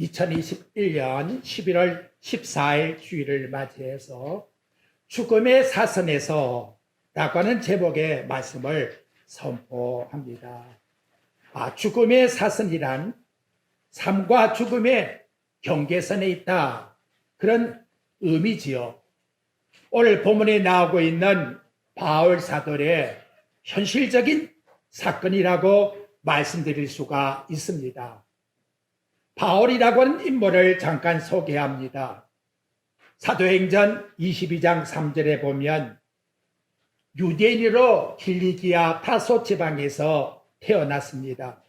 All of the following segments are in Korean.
2021년 11월 14일 주일을 맞이해서 죽음의 사선에서 라고 하는 제목의 말씀을 선포합니다. 죽음의 사선이란 삶과 죽음의 경계선에 있다, 그런 의미지요. 오늘 본문에 나오고 있는 바울 사도의 현실적인 사건이라고 말씀드릴 수가 있습니다. 바울이라고 하는 인물을 잠깐 소개합니다. 사도행전 22장 3절에 보면 유대인으로 길리기아 타소 지방에서 태어났습니다.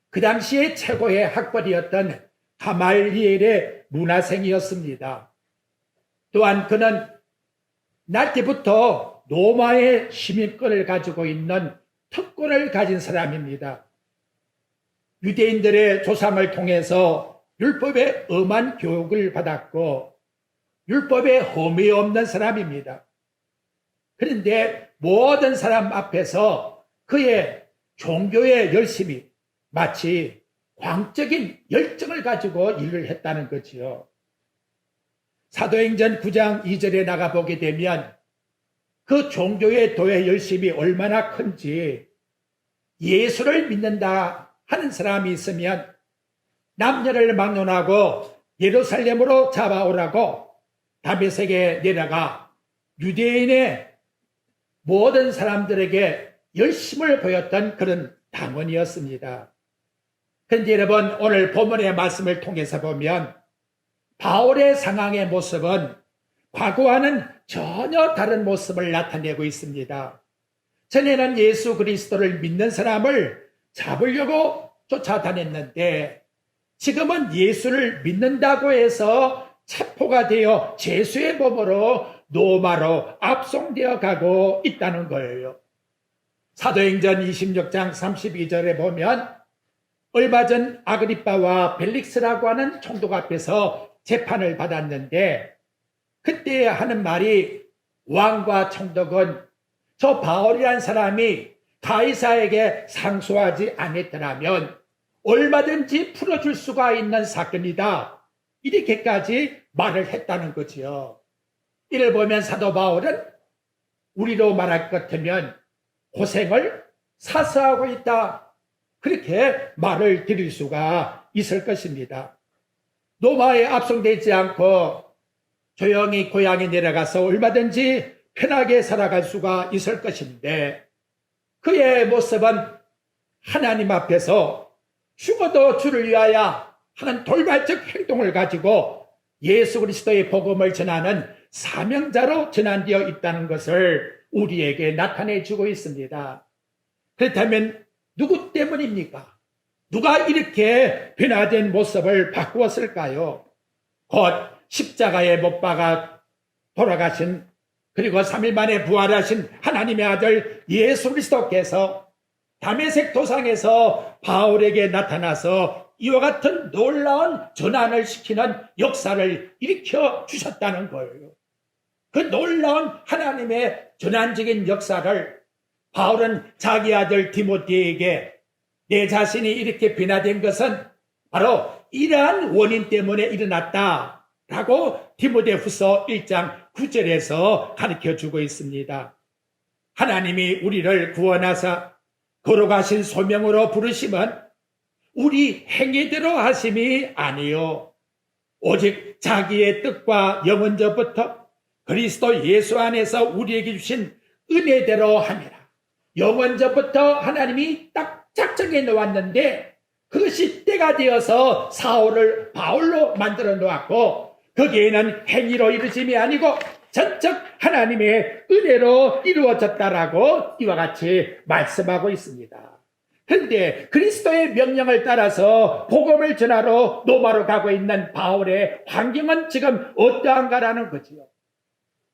그 당시에 최고의 학벌이었던 가말리엘의 문화생이었습니다. 또한 그는 날 때부터 로마의 시민권을 가지고 있는 특권을 가진 사람입니다. 유대인들의 조상을 통해서 율법의 엄한 교육을 받았고 율법에 흠이 없는 사람입니다. 그런데 모든 사람 앞에서 그의 종교의 열심이 마치 광적인 열정을 가지고 일을 했다는 거지요. 사도행전 9장 2절에 나가보게 되면 그 종교의 도의 열심이 얼마나 큰지, 예수를 믿는다 하는 사람이 있으면 남녀를 막론하고 예루살렘으로 잡아오라고 다메섹에 내려가 유대인의 모든 사람들에게 열심을 보였던 그런 당원이었습니다. 그런데 여러분, 오늘 본문의 말씀을 통해서 보면 바울의 상황의 모습은 과거와는 전혀 다른 모습을 나타내고 있습니다. 전에는 예수 그리스도를 믿는 사람을 잡으려고 쫓아다녔는데 지금은 예수를 믿는다고 해서 체포가 되어 죄수의 몸으로 로마로 압송되어 가고 있다는 거예요. 사도행전 26장 32절에 보면 얼마 전 아그리빠와 벨릭스라고 하는 총독 앞에서 재판을 받았는데 그때 하는 말이, 왕과 총독은 저 바울이라는 사람이 가이사에게 상소하지 않았더라면 얼마든지 풀어줄 수가 있는 사건이다, 이렇게까지 말을 했다는 거지요. 이를 보면 사도 바울은 우리로 말할 것 같으면 고생을 사수하고 있다, 그렇게 말을 드릴 수가 있을 것입니다. 로마에 압송되지 않고 조용히 고향에 내려가서 얼마든지 편하게 살아갈 수가 있을 것인데 그의 모습은 하나님 앞에서 죽어도 주를 위하여 하는 돌발적 행동을 가지고 예수 그리스도의 복음을 전하는 사명자로 전환되어 있다는 것을 우리에게 나타내 주고 있습니다. 그렇다면 누구 때문입니까? 누가 이렇게 변화된 모습을 바꾸었을까요? 곧 십자가에 못 박아 돌아가신, 그리고 3일 만에 부활하신 하나님의 아들 예수 그리스도께서 다메섹 도상에서 바울에게 나타나서 이와 같은 놀라운 전환을 시키는 역사를 일으켜 주셨다는 거예요. 그 놀라운 하나님의 전환적인 역사를 바울은 자기 아들 디모데에게 내 자신이 이렇게 변화된 것은 바로 이러한 원인 때문에 일어났다라고 디모데후서 1장 9절에서 가르쳐주고 있습니다. 하나님이 우리를 구원하사 거룩하신 소명으로 부르심은 우리 행위대로 하심이 아니요 오직 자기의 뜻과 영원전부터 그리스도 예수 안에서 우리에게 주신 은혜대로 함이라. 영원전부터 하나님이 딱 작정해 놓았는데 그것이 때가 되어서 사울을 바울로 만들어 놓았고 거기에는 행위로 이루어짐이 아니고 전적 하나님의 은혜로 이루어졌다라고 이와 같이 말씀하고 있습니다. 그런데 그리스도의 명령을 따라서 복음을 전하러 로마로 가고 있는 바울의 환경은 지금 어떠한가라는 거지요.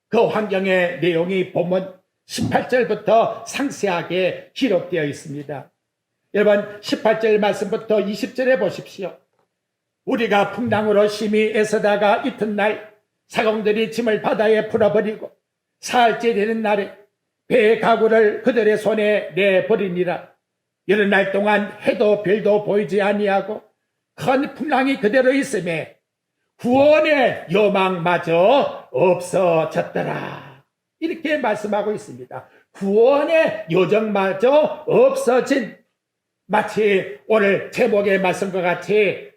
그 환경의 내용이 본문 18절부터 상세하게 기록되어 있습니다. 여러분, 18절 말씀부터 20절에 보십시오. 우리가 풍랑으로 심히 애쓰다가 이튿날 사공들이 짐을 바다에 풀어버리고 사흘째 되는 날에 배의 가구를 그들의 손에 내버리니라. 여러 날 동안 해도 별도 보이지 아니하고 큰 풍랑이 그대로 있음에 구원의 요망마저 없어졌더라. 이렇게 말씀하고 있습니다. 구원의 요정마저 없어진, 마치 오늘 제목의 말씀과 같이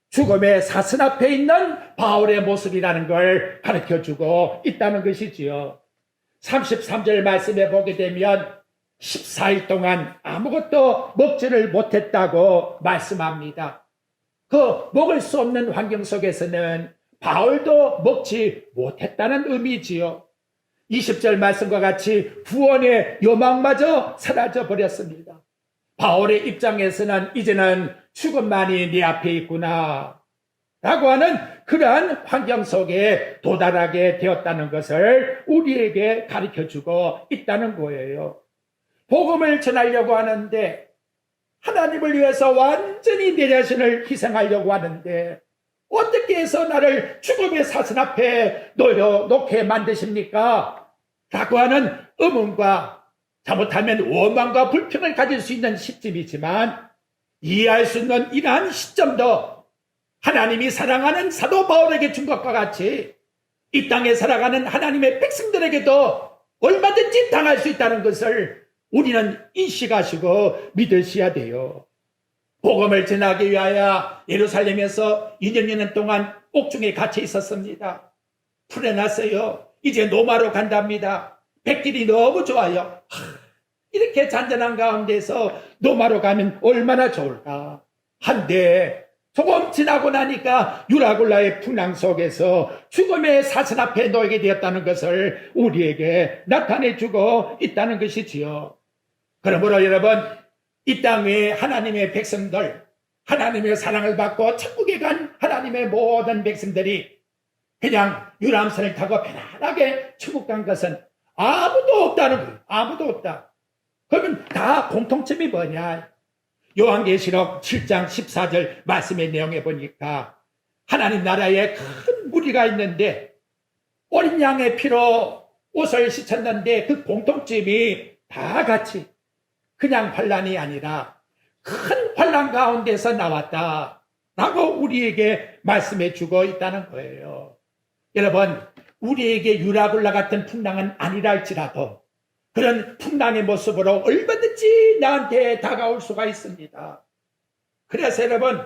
죽음의 사슬 앞에 있는 바울의 모습이라는 걸 가르쳐주고 있다는 것이지요. 33절 말씀에 보게 되면 14일 동안 아무것도 먹지를 못했다고 말씀합니다. 그 먹을 수 없는 환경 속에서는 바울도 먹지 못했다는 의미지요. 20절 말씀과 같이 구원의 요망마저 사라져 버렸습니다. 바울의 입장에서는 이제는 죽음만이 네 앞에 있구나 라고 하는 그러한 환경 속에 도달하게 되었다는 것을 우리에게 가르쳐주고 있다는 거예요. 복음을 전하려고 하는데, 하나님을 위해서 완전히 내 자신을 희생하려고 하는데 어떻게 해서 나를 죽음의 사슬 앞에 놓게 만드십니까? 라고 하는 의문과, 잘못하면 원망과 불평을 가질 수 있는 시점이지만, 이해할 수 있는 이러한 시점도 하나님이 사랑하는 사도 바울에게 준 것과 같이 이 땅에 살아가는 하나님의 백성들에게도 얼마든지 당할 수 있다는 것을 우리는 인식하시고 믿으셔야 돼요. 복음을 전하기 위하여 예루살렘에서 2년 동안 옥중에 갇혀 있었습니다. 풀어놨어요. 이제 노마로 간답니다. 백길이 너무 좋아요. 이렇게 잔잔한 가운데서 노마로 가면 얼마나 좋을까. 한데 조금 지나고 나니까 유라굴라의 풍랑 속에서 죽음의 사슬 앞에 놓이게 되었다는 것을 우리에게 나타내주고 있다는 것이지요. 그러므로 여러분, 이 땅에 하나님의 백성들, 하나님의 사랑을 받고 천국에 간 하나님의 모든 백성들이 그냥 유람선을 타고 편안하게 천국 간 것은 아무도 없다는 거예요. 아무도 없다. 그러면 다 공통점이 뭐냐? 요한계시록 7장 14절 말씀의 내용에 보니까 하나님 나라에 큰 무리가 있는데 어린 양의 피로 옷을 씻었는데 그 공통점이 다 같이 그냥 환란이 아니라 큰 환란 가운데서 나왔다 라고 우리에게 말씀해 주고 있다는 거예요. 여러분, 우리에게 유라굴라 같은 풍랑은 아니라 할지라도 그런 풍랑의 모습으로 얼마든지 나한테 다가올 수가 있습니다. 그래서 여러분,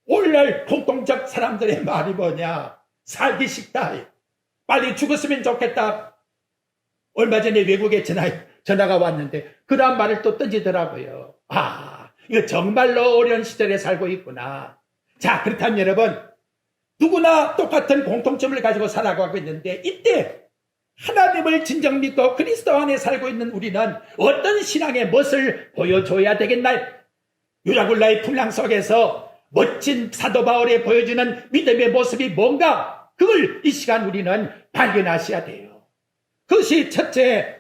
오늘날 공통적 사람들의 말이 뭐냐? 살기 싫다. 빨리 죽었으면 좋겠다. 얼마 전에 외국에 전화가 왔는데 그런 말을 또 던지더라고요. 이거 정말로 어려운 시절에 살고 있구나. 자, 그렇다면 여러분, 누구나 똑같은 공통점을 가지고 살아가고 있는데 이때 하나님을 진정 믿고 그리스도 안에 살고 있는 우리는 어떤 신앙의 멋을 보여줘야 되겠나요? 유라굴라의 풍랑 속에서 멋진 사도 바울이 보여주는 믿음의 모습이 뭔가, 그걸 이 시간 우리는 발견하셔야 돼요. 그것이 첫째,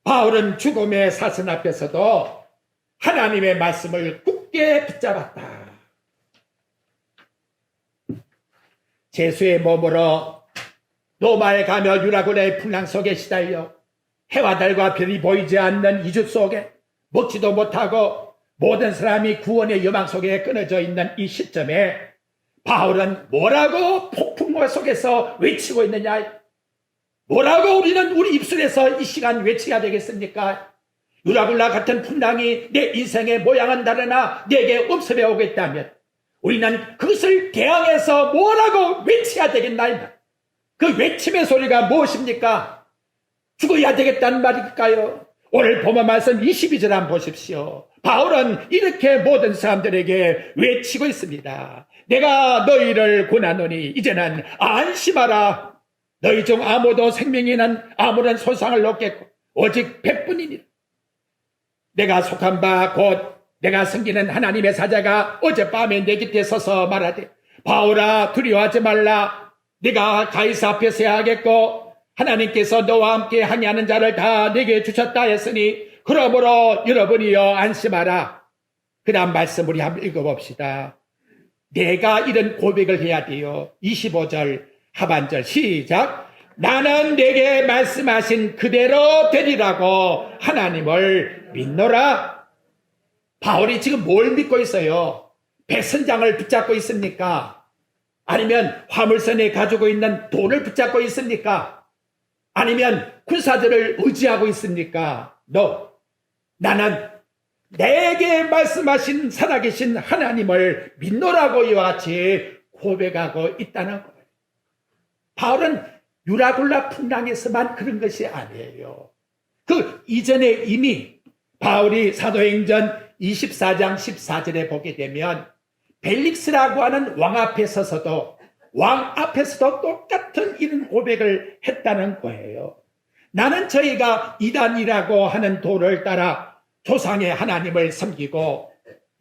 바울은 죽음의 사슬 앞에서도 하나님의 말씀을 굳게 붙잡았다. 제수의 몸으로 로마에 가며 유라굴라의 풍랑 속에 시달려 해와 달과 별이 보이지 않는 이주 속에 먹지도 못하고 모든 사람이 구원의 여망 속에 끊어져 있는 이 시점에 바울은 뭐라고 폭풍 속에서 외치고 있느냐? 뭐라고 우리는 우리 입술에서 이 시간 외쳐야 되겠습니까? 유라굴라 같은 풍랑이 내 인생의 모양은 다르나 내게 없음에 오겠다면 우리는 그것을 대항해서 뭐라고 외쳐야 되겠나요? 그 외침의 소리가 무엇입니까? 죽어야 되겠다는 말일까요? 오늘 본문 말씀 22절 한번 보십시오. 바울은 이렇게 모든 사람들에게 외치고 있습니다. 내가 너희를 권하노니 이제는 안심하라. 너희 중 아무도 생명에는 아무런 손상을 얻겠고 오직 백뿐이니라. 내가 속한 바 곧 내가 섬기는 하나님의 사자가 어젯밤에 내 곁에 서서 말하되, 바울아 두려워하지 말라. 네가 가이사 앞에 서야 하겠고 하나님께서 너와 함께 항해하는 자를 다 내게 주셨다 했으니 그러므로 여러분이여 안심하라. 그 다음 말씀 우리 한번 읽어봅시다. 내가 이런 고백을 해야 돼요. 25절 하반절 시작. 나는 내게 말씀하신 그대로 되리라고 하나님을 믿노라. 바울이 지금 뭘 믿고 있어요? 배선장을 붙잡고 있습니까? 아니면 화물선에 가지고 있는 돈을 붙잡고 있습니까? 아니면 군사들을 의지하고 있습니까? No. 나는 내게 말씀하신 살아계신 하나님을 믿노라고 이와 같이 고백하고 있다는 거예요. 바울은 유라굴라 풍랑에서만 그런 것이 아니에요. 그 이전에 이미 바울이 사도행전 24장 14절에 보게 되면 벨릭스라고 하는 왕 앞에서도 똑같은 이런 고백을 했다는 거예요. 나는 저희가 이단이라고 하는 도를 따라 조상의 하나님을 섬기고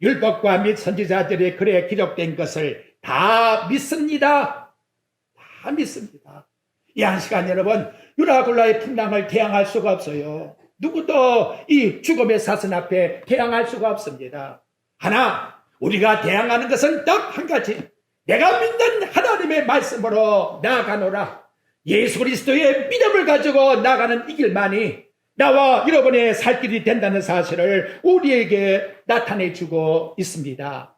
율법과 및 선지자들의 글에 기록된 것을 다 믿습니다. 다 믿습니다. 이 한 시간 여러분, 유라굴라의 풍랑을 대항할 수가 없어요. 누구도 이 죽음의 사슬 앞에 대항할 수가 없습니다. 하나, 우리가 대항하는 것은 딱 한 가지. 내가 믿는 하나님의 말씀으로 나아가노라. 예수 그리스도의 믿음을 가지고 나가는 이 길만이 나와 여러분의 살 길이 된다는 사실을 우리에게 나타내주고 있습니다.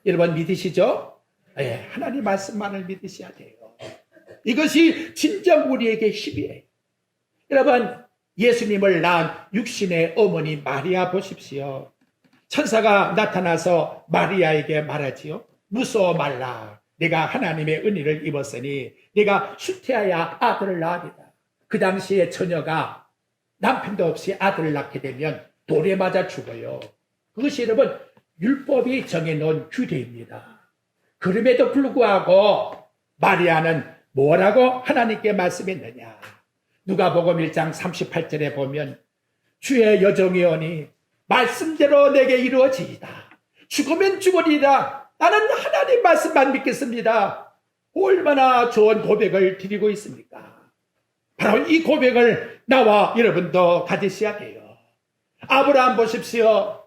여러분 믿으시죠? 네, 하나님 말씀만을 믿으셔야 돼요. 이것이 진정 우리에게 힘이에요. 여러분, 예수님을 낳은 육신의 어머니 마리아 보십시오. 천사가 나타나서 마리아에게 말하지요. 무서워 말라. 내가 하나님의 은혜를 입었으니 내가 수태하여 아들을 낳으리라. 그 당시에 처녀가 남편도 없이 아들을 낳게 되면 돌에 맞아 죽어요. 그것이 여러분 율법이 정해놓은 규례입니다. 그럼에도 불구하고 마리아는 뭐라고 하나님께 말씀했느냐. 누가복음 1장 38절에 보면 주의 여종이 오니 말씀대로 내게 이루어지이다. 죽으면 죽으리라. 나는 하나님 말씀만 믿겠습니다. 얼마나 좋은 고백을 드리고 있습니까? 바로 이 고백을 나와 여러분도 가지셔야 돼요. 아브라함 보십시오.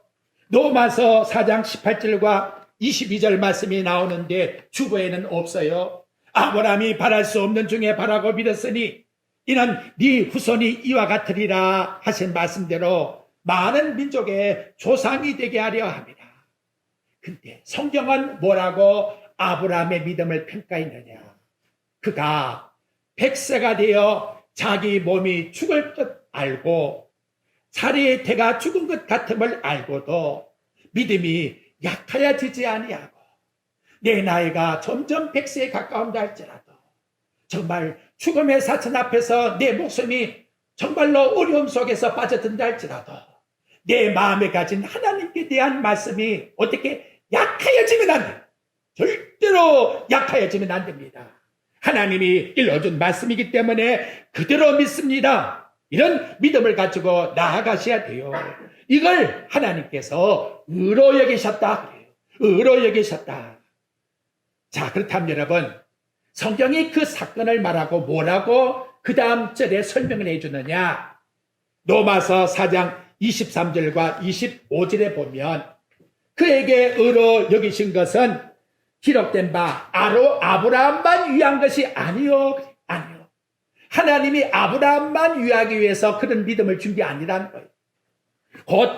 로마서 4장 18절과 22절 말씀이 나오는데 주보에는 없어요. 아브라함이 바랄 수 없는 중에 바라고 믿었으니 이는 네 후손이 이와 같으리라 하신 말씀대로 많은 민족의 조상이 되게 하려 합니다. 근데 성경은 뭐라고 아브라함의 믿음을 평가했느냐. 그가 100세가 되어 자기 몸이 죽을 것 알고 살이 태가 죽은 것 같음을 알고도 믿음이 약하여지지 아니하고 내 나이가 점점 100세에 가까운다 할지라도 정말 죽음의 사천 앞에서 내 목숨이 정말로 어려움 속에서 빠져든다 할지라도 내 마음에 가진 하나님께 대한 말씀이 어떻게 약하여지면 안 돼요. 절대로 약하여지면 안 됩니다. 하나님이 일러준 말씀이기 때문에 그대로 믿습니다. 이런 믿음을 가지고 나아가셔야 돼요. 이걸 하나님께서 의로 여기셨다 그래요. 의로 여기셨다. 자, 그렇다면 여러분, 성경이 그 사건을 말하고 뭐라고 그 다음 절에 설명을 해주느냐. 로마서 4장 23절과 25절에 보면 그에게 의로 여기신 것은 기록된 바 아브라함만 위한 것이 아니요. 하나님이 아브라함만 위하기 위해서 그런 믿음을 준 게 아니라는 거예요. 곧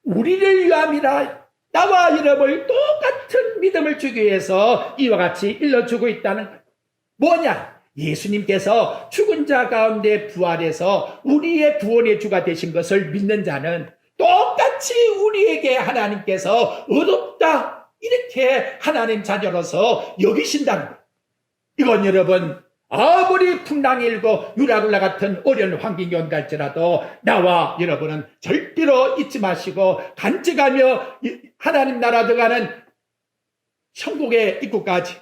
우리를 위함이라. 나와 여러분을 똑같은 믿음을 주기 위해서 이와 같이 일러주고 있다는 거예요. 뭐냐? 예수님께서 죽은 자 가운데 부활해서 우리의 구원의 주가 되신 것을 믿는 자는 똑같이 우리에게 하나님께서 의롭다 이렇게 하나님 자녀로서 여기신다는 거예요. 이건 여러분 아무리 풍랑이 일고 유라굴라 같은 어려운 환경이 온다 할지라도 나와 여러분은 절대로 잊지 마시고 간직하며 하나님 나라 들어가는 천국의 입구까지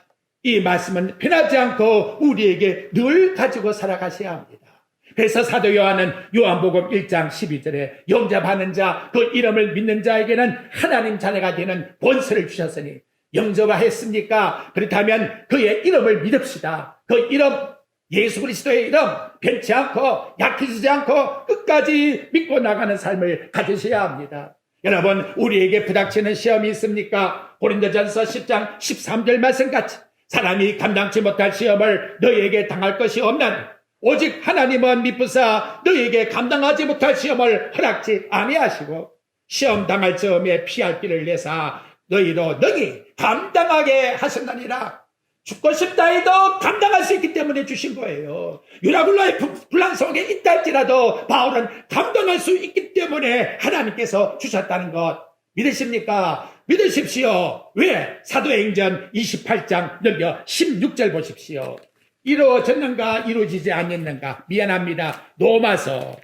이 말씀은 변하지 않고 우리에게 늘 가지고 살아가셔야 합니다. 그래서 사도 요한은 요한복음 1장 12절에 영접하는 자, 그 이름을 믿는 자에게는 하나님 자녀가 되는 권세를 주셨으니 영접하였습니까? 그렇다면 그의 이름을 믿읍시다. 그 이름, 예수 그리스도의 이름 변치 않고 약해지지 않고 끝까지 믿고 나가는 삶을 가지셔야 합니다. 여러분, 우리에게 부닥치는 시험이 있습니까? 고린도전서 10장 13절 말씀같이 사람이 감당치 못할 시험을 너희에게 당할 것이 없는 오직 하나님은 미쁘사 너희에게 감당하지 못할 시험을 허락지 아니하시고 시험 당할 즈음에 피할 길을 내사 너희로 능히 감당하게 하셨느니라. 죽고 싶다 해도 감당할 수 있기 때문에 주신 거예요. 유라굴라의 분란 속에 있다 할지라도 바울은 감당할 수 있기 때문에 하나님께서 주셨다는 것 믿으십니까? 믿으십시오. 왜? 사도행전 28장 넘겨 16절 보십시오. 이루어졌는가 이루어지지 않았는가? 미안합니다. 로마서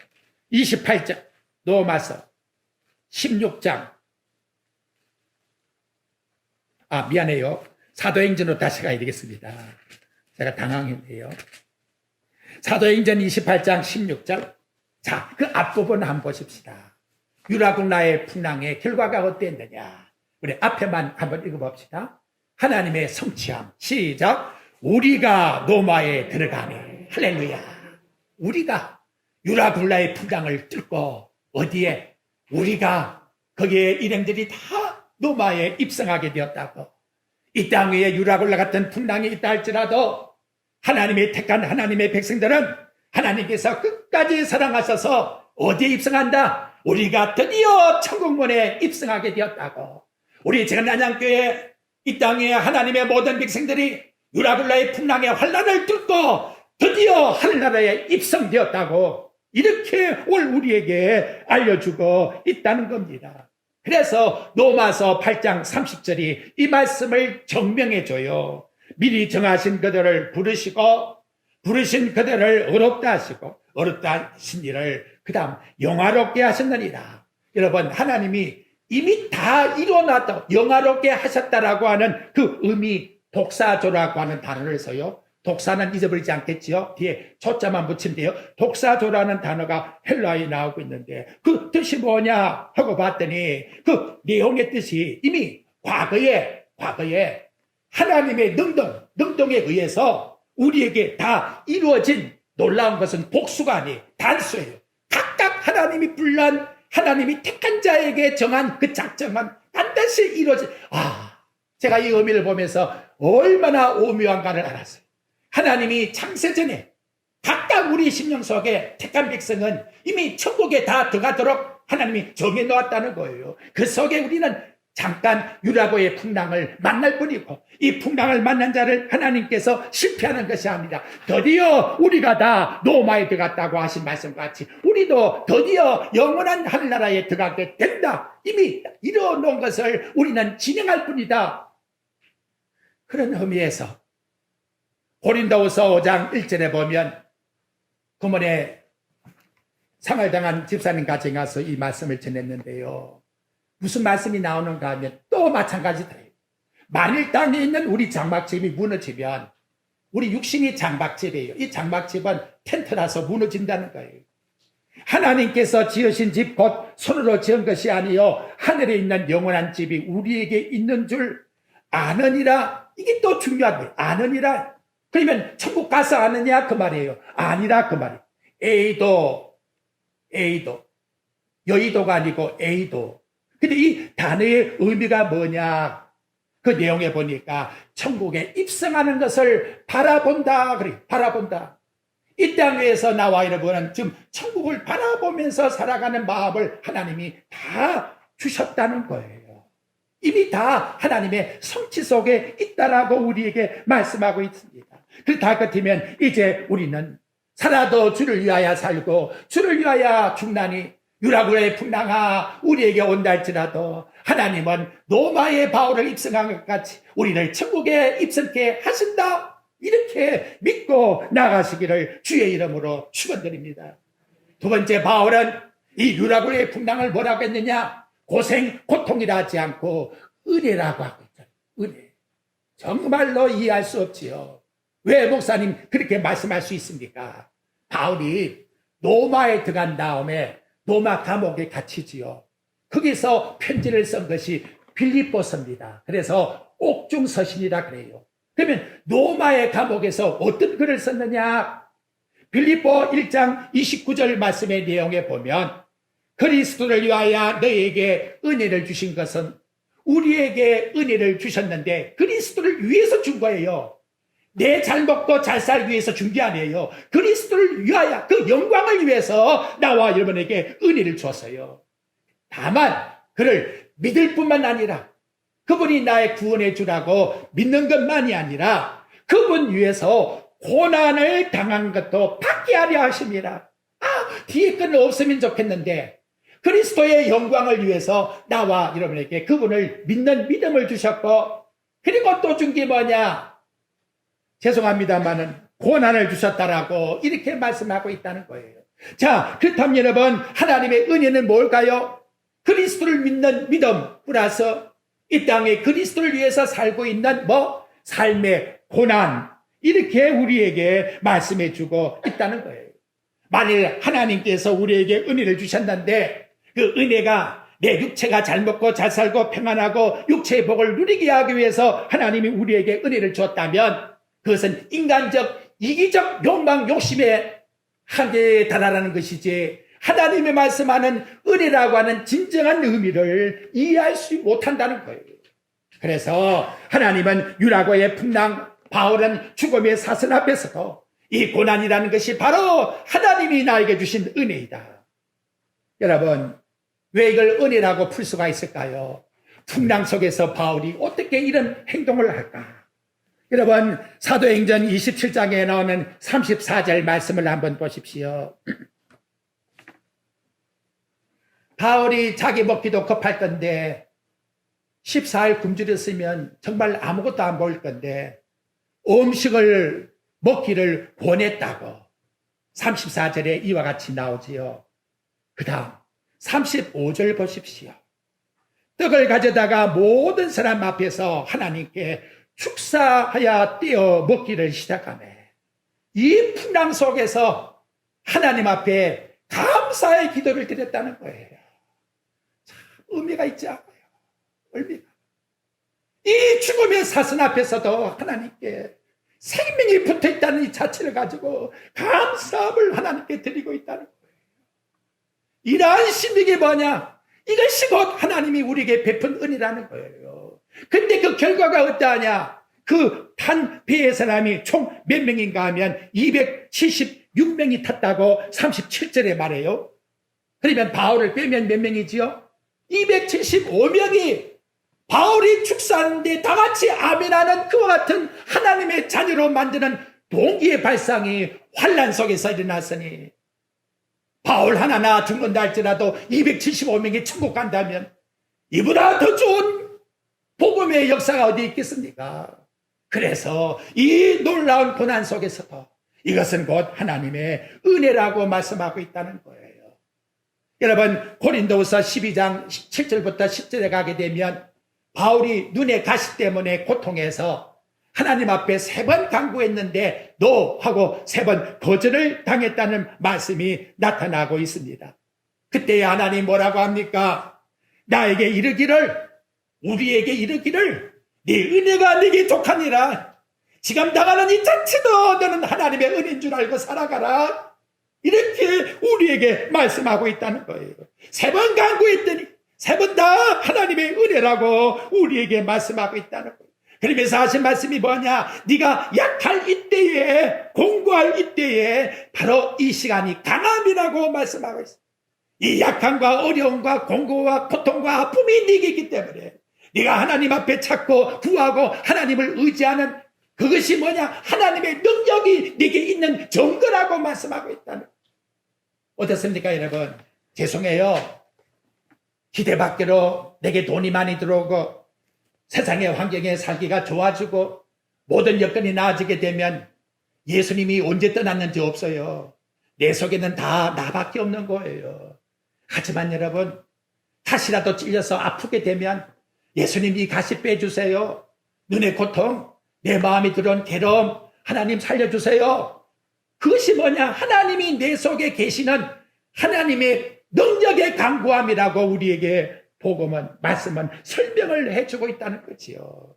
28장, 로마서 16장. 미안해요. 사도행전으로 다시 가야 되겠습니다. 제가 당황했네요. 사도행전 28장 16절. 자, 그 앞부분 한번 보십시다. 유라굴라의 풍랑의 결과가 어땠느냐. 우리 앞에만 한번 읽어봅시다. 하나님의 성취함. 시작. 우리가 로마에 들어가네. 할렐루야. 우리가 유라굴라의 풍랑을 뚫고 어디에? 우리가 거기에 일행들이 다 로마에 입성하게 되었다고. 이 땅 위에 유라굴라 같은 풍랑이 있다 할지라도 하나님의 택한 하나님의 백성들은 하나님께서 끝까지 사랑하셔서 어디에 입성한다? 우리가 드디어 천국문에 입성하게 되었다고. 우리 제간안양교회 이 땅에 하나님의 모든 백성들이 유라굴라의 풍랑의 환란을 뚫고 드디어 하늘나라에 입성되었다고 이렇게 오늘 우리에게 알려주고 있다는 겁니다. 그래서 로마서 8장 30절이 이 말씀을 증명해줘요. 미리 정하신 그들을 부르시고 부르신 그들을 어렵다 하시고 어렵다 하신 일을 그 다음 영화롭게 하셨느니라. 여러분 하나님이 이미 다 이뤄놨다 영화롭게 하셨다라고 하는 그 의미 독사조라고 하는 단어를 써요. 독사는 잊어버리지 않겠지요. 뒤에 조자만 붙이면 돼요. 독사조라는 단어가 헬라어에 나오고 있는데 그 뜻이 뭐냐 하고 봤더니 그 내용의 뜻이 이미 과거에 하나님의 능동에 의해서 우리에게 다 이루어진 놀라운 것은 복수가 아니에요. 단수예요. 각각 하나님이 불러한 하나님이 택한 자에게 정한 그 작정은 반드시 이루어진 제가 이 의미를 보면서 얼마나 오묘한가를 알았어요. 하나님이 창세전에 각각 우리 심령 속에 택한 백성은 이미 천국에 다 들어가도록 하나님이 정해놓았다는 거예요. 그 속에 우리는 잠깐 유라굴라의 풍랑을 만날 뿐이고 이 풍랑을 만난 자를 하나님께서 실패하는 것이 아니라 드디어 우리가 다 로마에 들어갔다고 하신 말씀과 같이 우리도 드디어 영원한 하늘나라에 들어가게 된다. 이미 이뤄놓은 것을 우리는 진행할 뿐이다. 그런 의미에서 고린도후서 5장 1절에 보면 금번에 상을 당한 집사님 가정에 가서 이 말씀을 전했는데요. 무슨 말씀이 나오는가 하면 또 마찬가지더래요. 만일 땅에 있는 우리 장막집이 무너지면 우리 육신이 장막집이에요. 이 장막집은 텐트라서 무너진다는 거예요. 하나님께서 지으신 집 곧 손으로 지은 것이 아니요 하늘에 있는 영원한 집이 우리에게 있는 줄 아느니라. 이게 또 중요한 거예요. 아느니라. 그러면 천국 가서 아느냐 그 말이에요. 아니라 그 말이에요. A도 여의도가 아니고 A도. 근데 이 단어의 의미가 뭐냐? 그 내용에 보니까 천국에 입성하는 것을 바라본다. 그래, 바라본다. 이 땅 위에서 나와 여러분은 지금 천국을 바라보면서 살아가는 마음을 하나님이 다 주셨다는 거예요. 이미 다 하나님의 성취 속에 있다라고 우리에게 말씀하고 있습니다. 그렇다 같으면 이제 우리는 살아도 주를 위하여 살고 주를 위하여 죽나니 유라굴라의 풍랑아 우리에게 온다 할지라도 하나님은 로마의 바울을 입성한 것 같이 우리를 천국에 입성케 하신다. 이렇게 믿고 나가시기를 주의 이름으로 축원드립니다. 두 번째 바울은 이 유라굴라의 풍랑을 뭐라고 했느냐? 고통이라 하지 않고 은혜라고 하고 있잖아요. 은혜. 정말로 이해할 수 없지요. 왜 목사님 그렇게 말씀할 수 있습니까? 바울이 로마에 들어간 다음에 로마 감옥에 갇히지요. 거기서 편지를 쓴 것이 빌립보서입니다. 그래서 옥중서신이라 그래요. 그러면 로마의 감옥에서 어떤 글을 썼느냐? 빌립보 1장 29절 말씀의 내용에 보면 그리스도를 위하여 너희에게 은혜를 주신 것은 우리에게 은혜를 주셨는데 그리스도를 위해서 준 거예요. 내 잘 먹고 잘 살기 위해서 준 게 아니에요. 그리스도를 위하여 그 영광을 위해서 나와 여러분에게 은혜를 주었어요. 다만 그를 믿을 뿐만 아니라 그분이 나의 구원해 주라고 믿는 것만이 아니라 그분 위해서 고난을 당한 것도 받게 하려 하십니다. 뒤에 건 없으면 좋겠는데 그리스도의 영광을 위해서 나와 여러분에게 그분을 믿는 믿음을 주셨고, 그리고 또 준 게 뭐냐? 죄송합니다만은 고난을 주셨다라고 이렇게 말씀하고 있다는 거예요. 자, 그렇다면 여러분, 하나님의 은혜는 뭘까요? 그리스도를 믿는 믿음 플러스 이 땅에 그리스도를 위해서 살고 있는 삶의 고난, 이렇게 우리에게 말씀해 주고 있다는 거예요. 만일 하나님께서 우리에게 은혜를 주셨는데 그 은혜가 내 육체가 잘 먹고 잘 살고 평안하고 육체의 복을 누리게 하기 위해서 하나님이 우리에게 은혜를 주었다면 그것은 인간적 이기적 욕망 욕심의 한계에 달하라는 것이지, 하나님의 말씀하는 은혜라고 하는 진정한 의미를 이해할 수 못한다는 거예요. 그래서 하나님은 유라고의 풍랑, 바울은 죽음의 사슬 앞에서도 이 고난이라는 것이 바로 하나님이 나에게 주신 은혜이다. 여러분, 왜 이걸 은혜라고 풀 수가 있을까요? 풍랑 속에서 바울이 어떻게 이런 행동을 할까? 여러분, 사도행전 27장에 나오는 34절 말씀을 한번 보십시오. 바울이 자기 먹기도 급할 건데 14일 굶주렸으면 정말 아무것도 안 보일 건데 음식을 먹기를 원했다고 34절에 이와 같이 나오지요. 그 다음 35절 보십시오. 떡을 가져다가 모든 사람 앞에서 하나님께 축사하여 떼어 먹기를 시작하네. 이 풍랑 속에서 하나님 앞에 감사의 기도를 드렸다는 거예요. 참 의미가 있지 않아요? 의미가. 이 죽음의 사슬 앞에서도 하나님께 생명이 붙어있다는 이 자체를 가지고 감사함을 하나님께 드리고 있다는 거예요. 이러한 심익이 뭐냐? 이것이 곧 하나님이 우리에게 베푼 은혜라는 거예요. 근데 그 결과가 어떠하냐? 그 탄 배의 사람이 총 몇 명인가 하면 276명이 탔다고 37절에 말해요. 그러면 바울을 빼면 몇 명이지요? 275명이 바울이 축사하는데 다 같이 아멘하는 그와 같은 하나님의 자녀로 만드는 동기의 발상이 환난 속에서 일어났으니, 바울 하나나 죽는다 할지라도 275명이 천국 간다면 이보다 더 좋은 복음의 역사가 어디 있겠습니까? 그래서 이 놀라운 고난 속에서도 이것은 곧 하나님의 은혜라고 말씀하고 있다는 거예요. 여러분, 고린도후서 12장 7절부터 10절에 가게 되면 바울이 눈의 가시 때문에 고통해서 하나님 앞에 3번 간구했는데 노 하고 3번 거절을 당했다는 말씀이 나타나고 있습니다. 그때 하나님 뭐라고 합니까? 나에게 이르기를, 우리에게 이르기를 네 은혜가 네게 족하니라. 지금 당하는 이 자체도 너는 하나님의 은혜인 줄 알고 살아가라. 이렇게 우리에게 말씀하고 있다는 거예요. 3번 간구했더니 3번 다 하나님의 은혜라고 우리에게 말씀하고 있다는 거예요. 그러면서 하신 말씀이 뭐냐? 네가 약할 이때에, 공고할 이때에 바로 이 시간이 강함이라고 말씀하고 있어요. 이 약함과 어려움과 공고와 고통과 아픔이 네게 있기 때문에 네가 하나님 앞에 찾고 구하고 하나님을 의지하는 그것이 뭐냐? 하나님의 능력이 네게 있는 증거라고 말씀하고 있다는 거예요. 어떻습니까 여러분? 죄송해요. 기대밖으로 내게 돈이 많이 들어오고 세상의 환경에 살기가 좋아지고 모든 여건이 나아지게 되면 예수님이 언제 떠났는지 없어요. 내 속에는 다 나밖에 없는 거예요. 하지만 여러분, 다시라도 찔려서 아프게 되면 예수님이 가시 빼주세요. 눈의 고통, 내 마음에 들어온 괴로움 하나님 살려주세요. 그것이 뭐냐? 하나님이 내 속에 계시는 하나님의 능력의 강구함이라고 우리에게 복음은, 말씀은 설명을 해주고 있다는 거지요.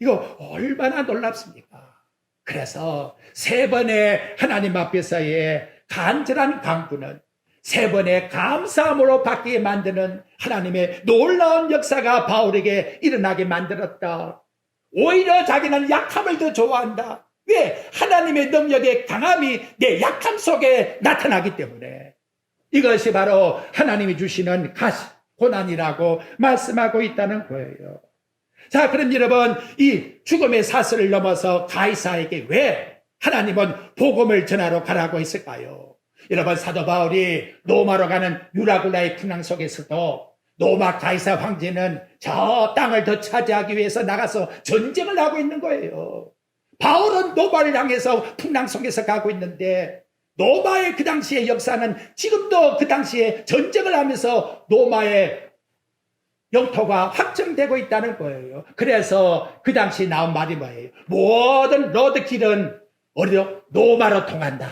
이거 얼마나 놀랍습니까? 그래서 3번의 하나님 앞에서의 간절한 강구는 3번의 감사함으로 받게 만드는 하나님의 놀라운 역사가 바울에게 일어나게 만들었다. 오히려 자기는 약함을 더 좋아한다. 왜? 하나님의 능력의 강함이 내 약함 속에 나타나기 때문에. 이것이 바로 하나님이 주시는 고난이라고 말씀하고 있다는 거예요. 자, 그럼 여러분, 이 죽음의 사슬을 넘어서 가이사에게 왜 하나님은 복음을 전하러 가라고 했을까요? 여러분, 사도 바울이 로마로 가는 유라굴라의 풍랑 속에서도 로마 가이사 황제는 저 땅을 더 차지하기 위해서 나가서 전쟁을 하고 있는 거예요. 바울은 로마를 향해서 풍랑 속에서 가고 있는데 로마의 그 당시의 역사는 지금도 그 당시에 전쟁을 하면서 로마의 영토가 확정되고 있다는 거예요. 그래서 그 당시 나온 말이 뭐예요? 모든 로드길은 로마로 통한다.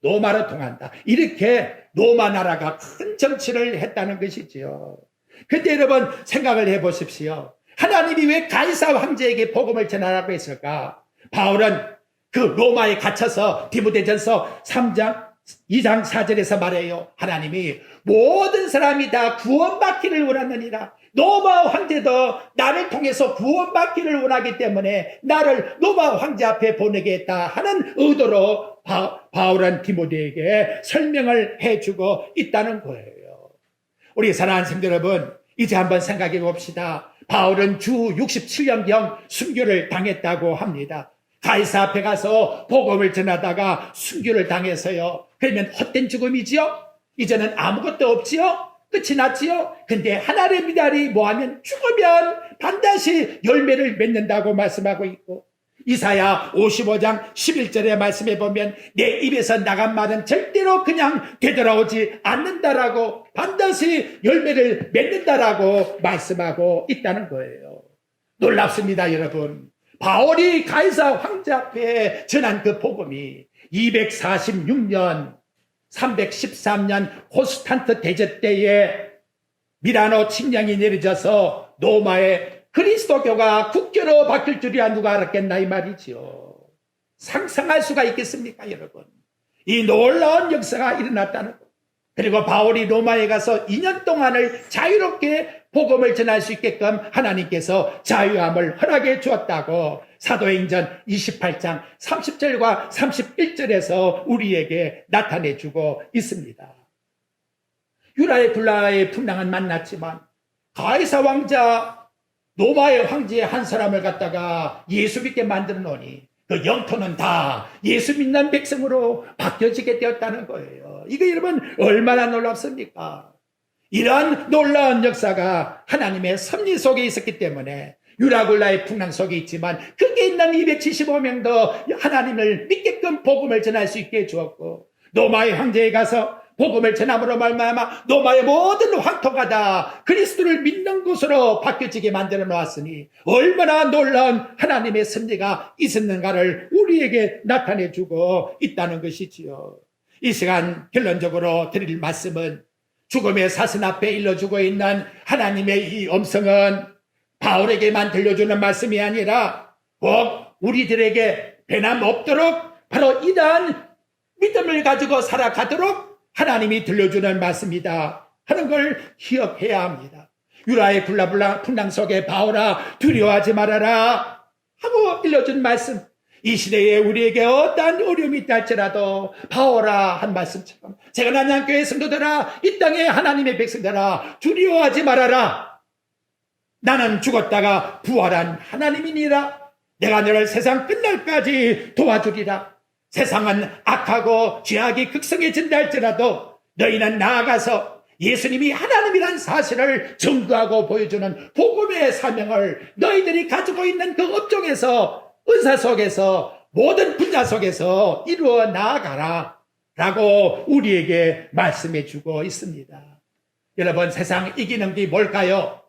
로마로 통한다. 이렇게 로마 나라가 큰 정치를 했다는 것이지요. 근데 여러분 생각을 해보십시오. 하나님이 왜 가이사 황제에게 복음을 전하라고 했을까? 바울은 그 로마에 갇혀서 디모데전서 3장 2장 4절에서 말해요. 하나님이 모든 사람이 다 구원받기를 원하느니라. 로마 황제도 나를 통해서 구원받기를 원하기 때문에 나를 로마 황제 앞에 보내겠다 하는 의도로 바울은 디모데에게 설명을 해주고 있다는 거예요. 우리 사랑하는 성도 여러분, 이제 한번 생각해 봅시다. 바울은 주 67년경 순교를 당했다고 합니다. 가이사 앞에 가서 복음을 전하다가 순교를 당해서요. 그러면 헛된 죽음이지요? 이제는 아무것도 없지요? 끝이 났지요? 근데 하나님의 미달이 뭐하면 죽으면 반드시 열매를 맺는다고 말씀하고 있고, 이사야 55장 11절의 말씀에 보면 내 입에서 나간 말은 절대로 그냥 되돌아오지 않는다라고, 반드시 열매를 맺는다라고 말씀하고 있다는 거예요. 놀랍습니다, 여러분. 바울이 가이사 황제 앞에 전한 그 복음이 246년 313년 호스탄트 대제 때에 미라노 침략이 내려져서 로마의 그리스도교가 국교로 바뀔 줄이야 누가 알았겠나 이 말이지요. 상상할 수가 있겠습니까, 여러분? 이 놀라운 역사가 일어났다는 것. 그리고 바울이 로마에 가서 2년 동안을 자유롭게 복음을 전할 수 있게끔 하나님께서 자유함을 허락해 주었다고 사도행전 28장 30절과 31절에서 우리에게 나타내 주고 있습니다. 유라의 굴라의 풍랑은 만났지만 가이사 왕자 로마의 황제의 한 사람을 갖다가 예수 믿게 만들어 놓으니 그 영토는 다 예수 믿는 백성으로 바뀌어지게 되었다는 거예요. 이거 여러분 얼마나 놀랍습니까? 이러한 놀라운 역사가 하나님의 섭리 속에 있었기 때문에 유라굴라의 풍랑 속에 있지만 거기에 있는 275명도 하나님을 믿게끔 복음을 전할 수 있게 해주었고, 로마의 황제에 가서 복음을 전함으로 말미암아 로마의 모든 황토가 다 그리스도를 믿는 곳으로 바뀌어지게 만들어 놓았으니 얼마나 놀라운 하나님의 섭리가 있었는가를 우리에게 나타내주고 있다는 것이지요. 이 시간 결론적으로 드릴 말씀은 죽음의 사슬 앞에 일러주고 있는 하나님의 이 음성은 바울에게만 들려주는 말씀이 아니라 꼭 우리들에게 변함 없도록 바로 이러한 믿음을 가지고 살아가도록 하나님이 들려주는 말씀이다 하는 걸 기억해야 합니다. 유라의 풍랑 속에 바울아 두려워하지 말아라 하고 일러준 말씀, 이 시대에 우리에게 어떠한 어려움이 있다 할지라도 바울아 한 말씀처럼 제가 난양교회 성도들아, 이 땅의 하나님의 백성들아, 두려워하지 말아라. 나는 죽었다가 부활한 하나님이니라. 내가 너를 세상 끝날까지 도와주리라. 세상은 악하고 죄악이 극성해진다 할지라도 너희는 나아가서 예수님이 하나님이란 사실을 증거하고 보여주는 복음의 사명을 너희들이 가지고 있는 그 업종에서, 은사 속에서, 모든 분야 속에서 이루어 나아가라 라고 우리에게 말씀해 주고 있습니다. 여러분, 세상 이기는 게 뭘까요?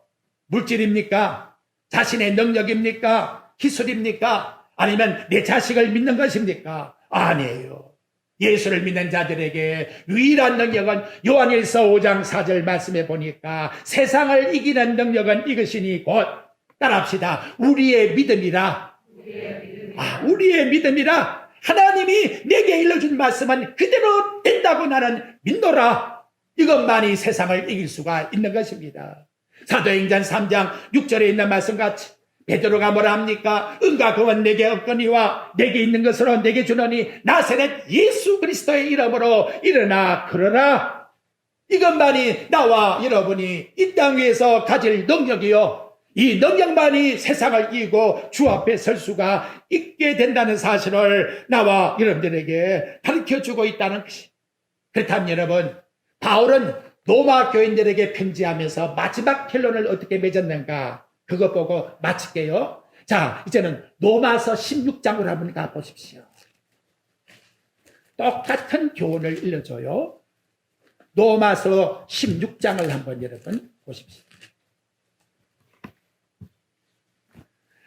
물질입니까? 자신의 능력입니까? 기술입니까? 아니면 내 자식을 믿는 것입니까? 아니에요. 예수를 믿는 자들에게 유일한 능력은 요한일서 5장 4절 말씀해 보니까 세상을 이기는 능력은 이것이니 곧 따라합시다. 우리의 믿음이라. 우리의 믿음이라. 하나님이 내게 일러준 말씀은 그대로 된다고 나는 믿노라. 이것만이 세상을 이길 수가 있는 것입니다. 사도행전 3장 6절에 있는 말씀같이 베드로가 뭐라 합니까? 은과 금은 내게 없거니와 내게 있는 것으로 내게 주노니 나사렛 예수 그리스도의 이름으로 일어나 걸어라. 이것만이 나와 여러분이 이 땅 위에서 가질 능력이요, 이 능력만이 세상을 이기고 주 앞에 설 수가 있게 된다는 사실을 나와 여러분들에게 가르쳐주고 있다는 것이. 그렇다면 여러분, 바울은 로마 교인들에게 편지하면서 마지막 결론을 어떻게 맺었는가, 그것 보고 마칠게요. 자, 이제는 로마서 16장으로 한번 가보십시오. 똑같은 교훈을 일러줘요. 로마서 16장을 한번 여러분 보십시오.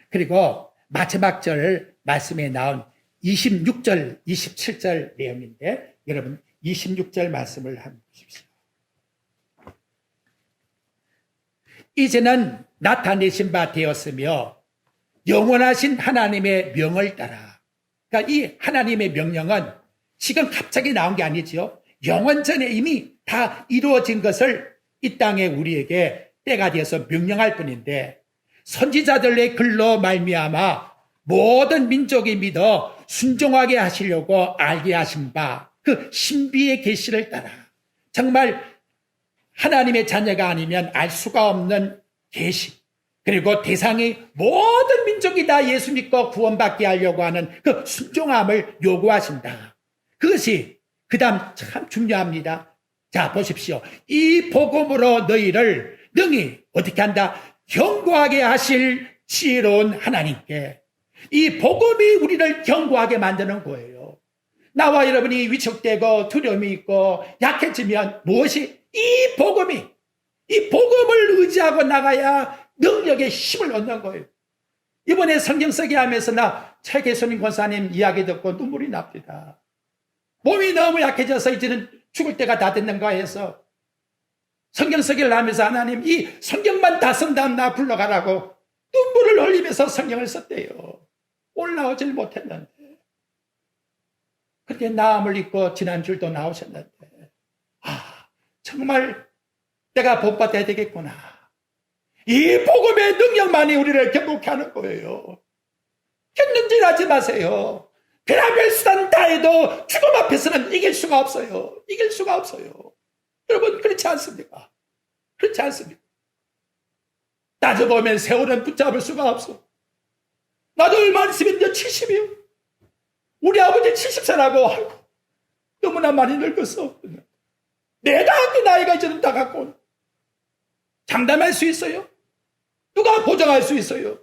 그리고 마지막 절 말씀에 나온 26절, 27절 내용인데 여러분 26절 말씀을 한번 보십시오. 이제는 나타내신 바 되었으며 영원하신 하나님의 명을 따라. 그러니까 이 하나님의 명령은 지금 갑자기 나온 게 아니죠. 영원 전에 이미 다 이루어진 것을 이 땅에 우리에게 때가 되어서 명령할 뿐인데 선지자들의 글로 말미암아 모든 민족이 믿어 순종하게 하시려고 알게 하신 바 그 신비의 계시를 따라 정말 하나님의 자녀가 아니면 알 수가 없는 계시, 그리고 대상이 모든 민족이 다 예수 믿고 구원받게 하려고 하는 그 순종함을 요구하신다. 그것이 그 다음 참 중요합니다. 자, 보십시오. 이 복음으로 너희를 능히 어떻게 한다? 견고하게 하실 지혜로운 하나님께. 이 복음이 우리를 견고하게 만드는 거예요. 나와 여러분이 위축되고 두려움이 있고 약해지면 무엇이? 이 복음을 의지하고 나가야 능력의 힘을 얻는 거예요. 이번에 성경 쓰기 하면서 나 최계순인 권사님 이야기 듣고 눈물이 납니다. 몸이 너무 약해져서 이제는 죽을 때가 다 됐는가 해서 성경 쓰기를 하면서 하나님 이 성경만 다 쓴다면 나 불러가라고 눈물을 흘리면서 성경을 썼대요. 올라오질 못했는데. 그렇게 나음을 입고 지난주도 나오셨는데 정말 내가 복받아야 되겠구나. 이 복음의 능력만이 우리를 견고케 하는 거예요. 견눈질하지 마세요. 별의별 수단 다 해도 죽음 앞에서는 이길 수가 없어요. 이길 수가 없어요. 여러분 그렇지 않습니까? 그렇지 않습니까? 따져보면 세월은 붙잡을 수가 없어. 나도 얼마 있으면 이제 70이요. 우리 아버지 70살하고 너무나 많이 늙었어. 내가 그 나이가 이제는 다 갖고 장담할 수 있어요? 누가 보장할 수 있어요?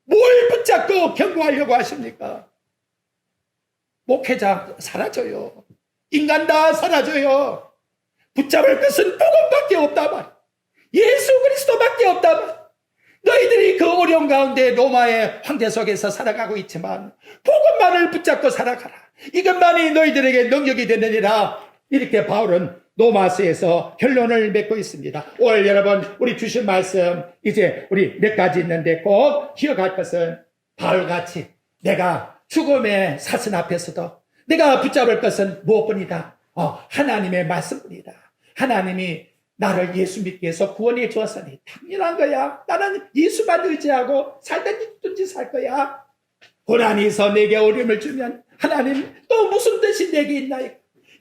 뭘 붙잡고 견고하려고 하십니까? 목회자 사라져요. 인간 다 사라져요. 붙잡을 것은 복음밖에 없다 말. 예수 그리스도밖에 없다 말. 너희들이 그 어려운 가운데 로마의 황제 속에서 살아가고 있지만 복음만을 붙잡고 살아가라. 이것만이 너희들에게 능력이 되느니라. 이렇게 바울은 로마서에서 결론을 맺고 있습니다. 오늘 여러분 우리 주신 말씀 이제 우리 몇 가지 있는데 꼭 기억할 것은 바울같이 내가 죽음의 사슬 앞에서도 내가 붙잡을 것은 무엇뿐이다. 하나님의 말씀뿐이다. 하나님이 나를 예수 믿기 위해서 구원해 주었으니 당연한 거야. 나는 예수만 의지하고 살든지 살 거야. 고난이 있어 내게 어려움을 주면 하나님 또 무슨 뜻이 내게 있나요?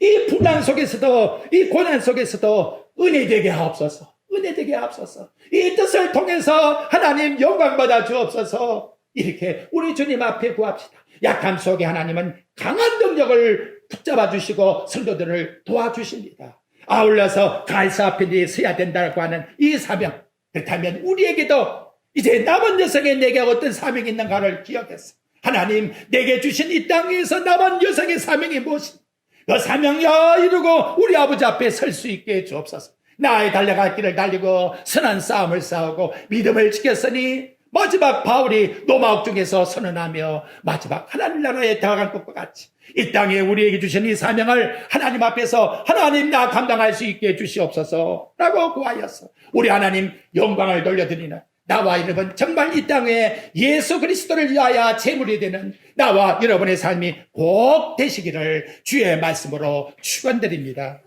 이 분난 속에서도 이 고난 속에서도 은혜 되게 하옵소서. 은혜 되게 하옵소서. 이 뜻을 통해서 하나님 영광 받아 주옵소서. 이렇게 우리 주님 앞에 구합시다. 약함 속에 하나님은 강한 능력을 붙잡아 주시고 성도들을 도와주십니다. 아울러서 가이사 앞에 서야 된다고 하는 이 사명. 그렇다면 우리에게도 이제 남은 여성에 내게 어떤 사명이 있는가를 기억했어. 하나님 내게 주신 이 땅에서 남은 여성의 사명이 무엇인가? 그 사명이야 이루고 우리 아버지 앞에 설 수 있게 해주옵소서. 나의 달려갈 길을 달리고 선한 싸움을 싸우고 믿음을 지켰으니 마지막 바울이 로마 옥중에서 선언하며 마지막 하나님 나라에 들어갈 것과 같이 이 땅에 우리에게 주신 이 사명을 하나님 앞에서 하나님 나 감당할 수 있게 해주시옵소서 라고 구하였어. 우리 하나님 영광을 돌려드리는 나와 여러분 정말 이 땅에 예수 그리스도를 위하여 제물이 되는 나와 여러분의 삶이 꼭 되시기를 주의 말씀으로 축원드립니다.